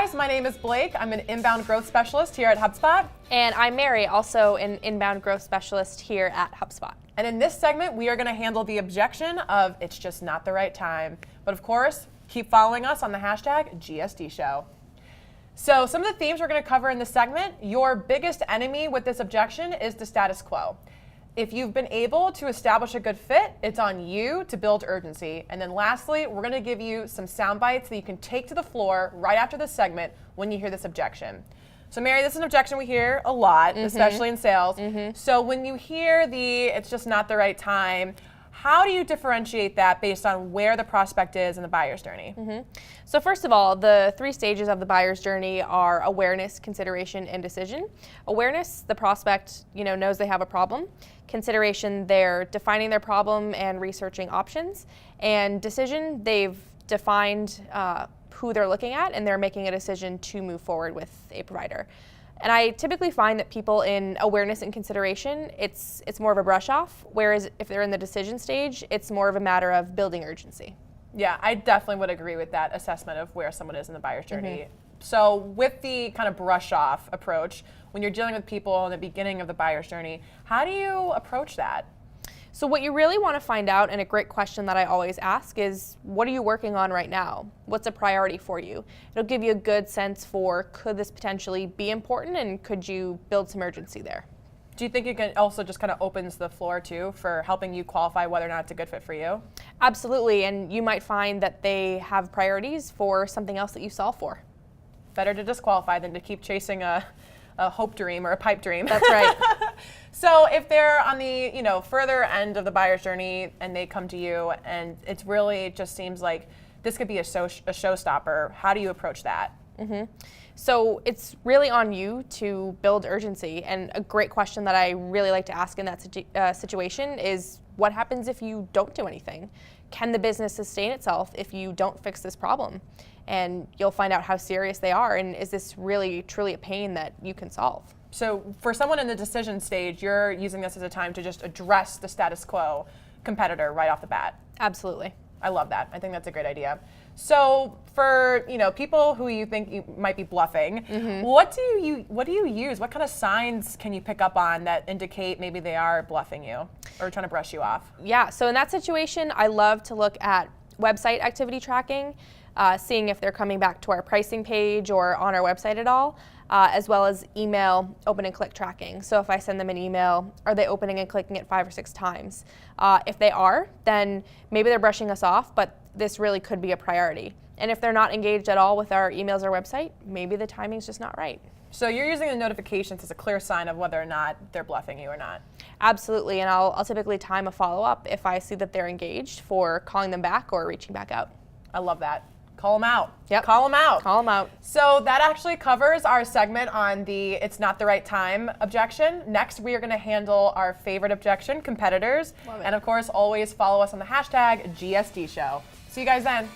guys, my name is Blake. I'm an inbound growth specialist here at HubSpot. And I'm Mary, also an inbound growth specialist here at HubSpot. And in this segment, we are going to handle the objection of it's just not the right time. But of course, keep following us on the hashtag GSD show. So some of the themes we're going to cover in this segment, your biggest enemy with this objection is the status quo. If you've been able to establish a good fit, it's on you to build urgency. And then lastly, we're going to give you some sound bites that you can take to the floor right after this segment when you hear this objection. So Mary, this is an objection we hear a lot, especially in sales. So when you hear it's just not the right time, how do you differentiate that based on where the prospect is in the buyer's journey? So first of all, the 3 stages of the buyer's journey are awareness, consideration, and decision. Awareness, the prospect knows they have a problem. Consideration, they're defining their problem and researching options. And decision, they've defined who they're looking at and they're making a decision to move forward with a provider. And I typically find that people in awareness and consideration, it's more of a brush off, whereas if they're in the decision stage, it's more of a matter of building urgency. Yeah, I definitely would agree with that assessment of where someone is in the buyer's journey. So with the kind of brush off approach, when you're dealing with people in the beginning of the buyer's journey, how do you approach that? So what you really want to find out, and a great question that I always ask, is what are you working on right now? What's a priority for you? It'll give you a good sense for, could this potentially be important, and could you build some urgency there? Do you think it can also just kind of opens the floor too for helping you qualify whether or not it's a good fit for you? Absolutely, and you might find that they have priorities for something else that you solve for. Better to disqualify than to keep chasing a hope dream or a pipe dream. That's right. So if they're on the further end of the buyer's journey and they come to you and it's really just seems like this could be a showstopper, how do you approach that? So it's really on you to build urgency, and a great question that I really like to ask in that situation is, what happens if you don't do anything? Can the business sustain itself if you don't fix this problem? And you'll find out how serious they are, and is this really truly a pain that you can solve? So for someone in the decision stage, you're using this as a time to just address the status quo competitor right off the bat. Absolutely. I love that. I think that's a great idea. So for people who you think you might be bluffing, what do you use? What kind of signs can you pick up on that indicate maybe they are bluffing you or trying to brush you off? Yeah, so in that situation, I love to look at website activity tracking, seeing if they're coming back to our pricing page or on our website at all, as well as email open and click tracking. So if I send them an email, are they opening and clicking it 5 or 6 times? If they are, then maybe they're brushing us off, but this really could be a priority. And if they're not engaged at all with our emails or website, maybe the timing's just not right. So you're using the notifications as a clear sign of whether or not they're bluffing you or not. Absolutely, and I'll typically time a follow-up if I see that they're engaged for calling them back or reaching back out. I love that. Call them out. Yep. Call them out. Call them out. So that actually covers our segment on the it's not the right time objection. Next, we are going to handle our favorite objection, competitors. Love it. And of course, always follow us on the hashtag GSD show. See you guys then.